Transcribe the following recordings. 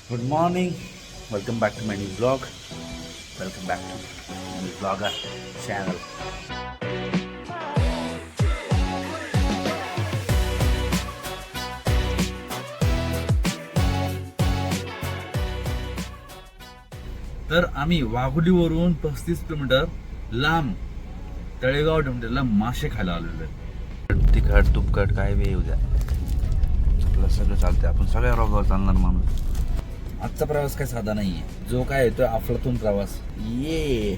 Good morning. Welcome back to my new vlog. Welcome back to my new vlogger channel. तर आम्ही वाघोलीवरून 35 kilometre लांब तळेगाव डोंगरेला मासे खायला आलेलो आहे. तिखट तुपकट काय बी येऊ द्या, आपलं सगळं चालतंय. आपण सगळ्या रोगावर चालणार माणूस. आजचा प्रवास काय साधा नाहीये, जो काय येतोय अफलातून प्रवास. ये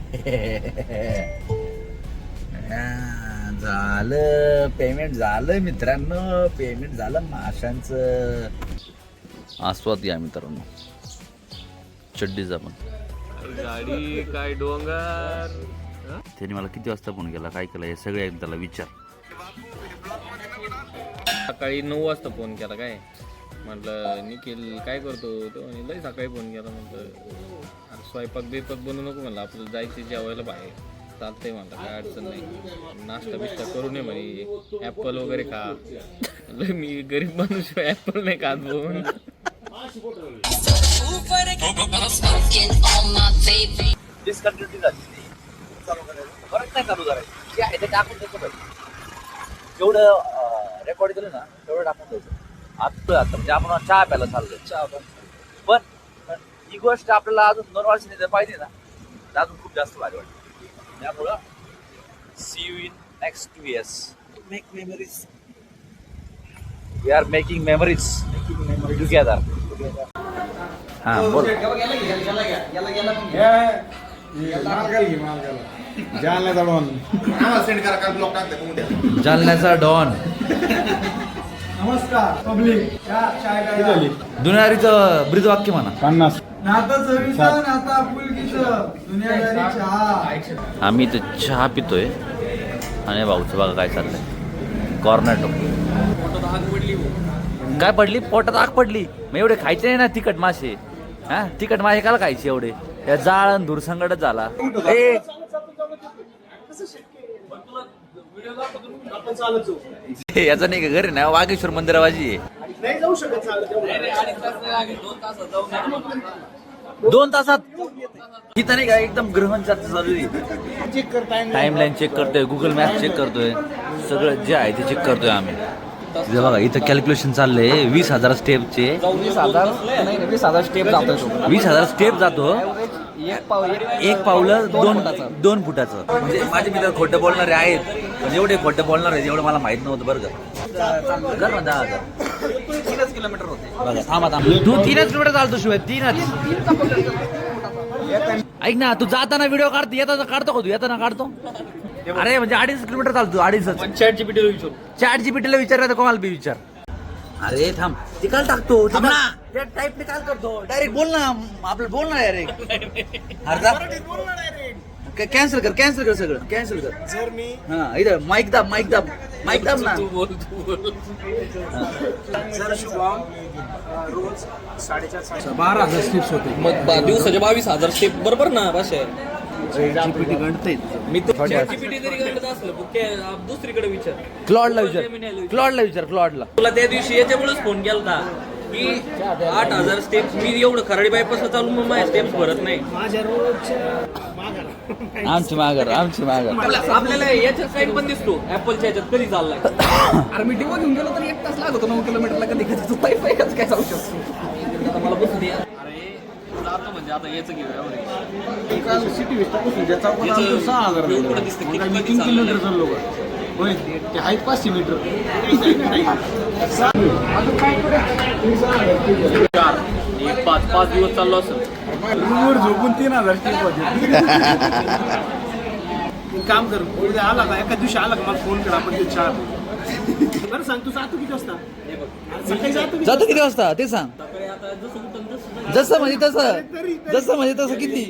झालं पेमेंट झालं मित्रांनो, पेमेंट झालं माशांचं. आस्वाद घ्या मित्रांनो चड्डीचा पण. गाडी काय डोंगर. त्याने मला किती वाजता फोन केला, काय केलं, हे सगळे त्याला विचार. सकाळी 9 वाजता फोन केला. काय म्हटलं निखिल काय करतो, तो म्हणे लय सकाळी फोन केला. म्हटलं स्वयंपाक बिपाक बनवू नको, म्हणलं आपल्याला जायचं जेवायला बाहेर. चालतंय म्हणलं, काय अडचण नाही, नाश्ता बिष्टा करू नये म्हणे, ॲपल वगैरे खा. म्हणलं मी गरीब माणूस ॲपल नाही खात म्हणून. डिस्कंटिन्युटी झाली परत नाही चालू करायचं. जे आहे ते टाकून द्यायचं पाहिजे. जेवढं रेकॉर्ड केलं ना तेवढं टाकून द्यायचं. आता म्हणजे आपण चहा प्यायला चाललोय, चहा पण ही गोष्ट आपल्याला अजून 2 वर्षांनी जर पाहिजे ना तर अजून खूप जास्त भारी वाटते. त्यामुळं see you in next 2 years. Make memories. We are making memories together. हां बोल. जालन्याचा डॉन. नमस्कार पब्लिक. दुनियारीचं ब्रीद वाक्य म्हणा. 50 नाता चवीचं नाता पुलकीचं दुनियादारी चहा. आम्ही इथं चहा पितोय आणि भाऊचं बघा काय चाललंय. कॉर्नेटो. काय पडली पोटात, आग पडली. मग एवढे खायचे नाही ना तिखट मासे. हा तिखट मासे काला खायचे एवढे, या जाळ आणि धुरसंगटच झाला. याचा नाही का घरी ना वागेश्वर मंदिराबाजी आहे. 2 तासात इथं नाही का एकदम ग्रहणच्या जरुरी. टाइमलाईन चेक करतोय, गुगल मॅप चेक करतोय, सगळं जे आहे ते चेक करतोय आम्ही. इथे बघा इथं कॅल्क्युलेशन चाललंय 20,000 स्टेपचे. 20,000 स्टेप जातो. 20,000 स्टेप जातो. एक पावलं 2 फुटाचं. म्हणजे माझे मित्र खोटं बोलणारे आहेत, पण एवढे खोटं बोलणार आहेत एवढं मला माहित नव्हतं बरं का. 3 किलोमीटर होते बघा. थांबा तू 3 किलोमीटर चालतो शिवाय 3च. ऐक ना, तू जाताना व्हिडिओ काढतो, येताना काढतो का तू? येताना काढतो. अरे म्हणजे 2.5 किलोमीटर चालतो. 2.5. चॅट जीपीटीला विचारू. चॅट जीपीटीला विचार, कोणाला बी विचार. अरे थांब, ते काल टाकतो त्या टाईपने काल करतो. डायरेक्ट बोल ना, आपलं बोल ना डायरेक्ट. कॅन्सल कर सगळं कॅन्सल कर. जर मी हा इथं माईक दाब ना. तू बोल. जर शुभम रोज 4.5 12,000 स्टेप्स होते. मग दिवसाचे 22,000 स्टेप बरोबर ना भाषा. जीपीटी गणतय. मी तर चॅट जीपीटी जरी गणत असलं दुसरीकडे विचार. क्लॉडला विचार. तुला त्या दिवशी याच्यामुळेच फोन केला की 8,000 स्टेप्स मी एवढं खराडी बायपास चालून मग माझ्या स्टेप्स भरत नाही. माझ्या रोजच्या आमची माघार. आपल्याला याच्यात साईड पण दिसतो ऍपलच्या याच्यात कधी चाललाय. अरे मी डिवो घेऊन गेलो तर 1 तास लागतो 9 किलोमीटरला. कधी तू पायी काय जाऊ शकतो. आता मला बसून द्या. अरे जातो म्हणजे आता याचं घेऊया. सिटी विस्तार 6,000 एवढं दिसतं किती 3 किलोमीटर चाललो का होय. ते आहेत 500 मीटर. 5 दिवस चाललो असेल. रूमवर झोपून 3,000 स्टेप होते. काम कर, उद्या आला का एका दिवशी आला का मला फोन कर, आपण ते 4. बरं सांग तू जातो किती वाजता? सकाळी जातो किती वाजता ते सांग. सकाळी आता जसं म्हणजे तसं किती?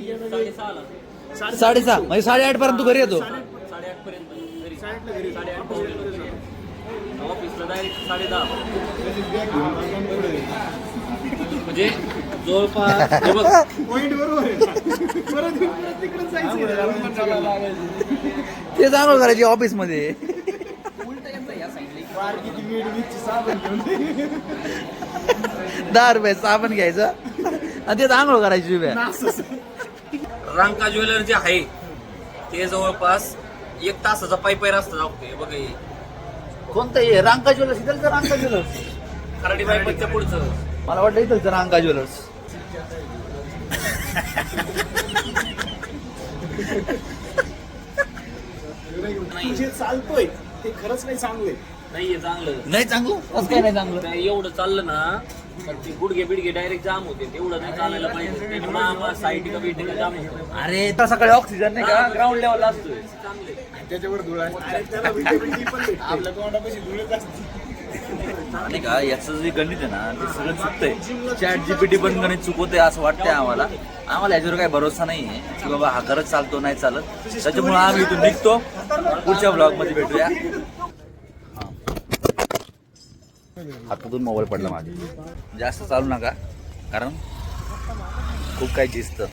6:30 म्हणजे 8:30 पर्यंत तू घरी येतो. 8:30 पर्यंत घरी. 8:30 ऑफिसला डायरेक्ट 10:30. म्हणजे जवळपास पॉइंट बरोबर आहे. परत तिकडे जायचं. ते चांगलं करायचे ऑफिस मध्ये. किती 10 रुपये साबण घ्यायचं आणि ते आंघोळ करायची उभ्या. रांका ज्वेलर जे आहे ते जवळपास 1 तासाचा पायी रस्ता जातो बघा हे. कोणतं हे रांका ज्वेलर्स? इथलचं रांका ज्वेलर्स. खराडी बायपासच्या पुढचं. मला वाटलं इथलचं रांका ज्वेलर्स. तू जे चालतोय ते खरंच नाही चांगलंय. नाहीये चांगलं. नाही चांगलं कसं काय नाही चांगलं? काय एवढं चाललं ना तर ते गुडघे बिडघे डायरेक्ट जाम होते. तेवढं नाही चालायला पाहिजे. त्याने मामा साईड का बिट जाम होतं. अरे तर सकाळी ऑक्सिजन नाही का ग्राउंड लेवलला असतोय. त्याच्यावर धुळा अरे त्याला विटामिन डी पण भेटते. आपल्या तोंडापाशी धुळच असते. आणि का याचं जे गणित आहे ना ते सगळं चुकतंय. चॅट जीपीटी पण गणित चुकवते असं वाटतंय आम्हाला. आम्हाला याच्यावर काही भरोसा नाहीये की बाबा हा खरंच चालतो नाही चालत. त्याच्यामुळे आम्ही इथून निघतो. पुढच्या ब्लॉग मध्ये भेटूया. हातातून मोबाईल पडला माझे. जास्त चालू नका कारण खूप काही दिसतं.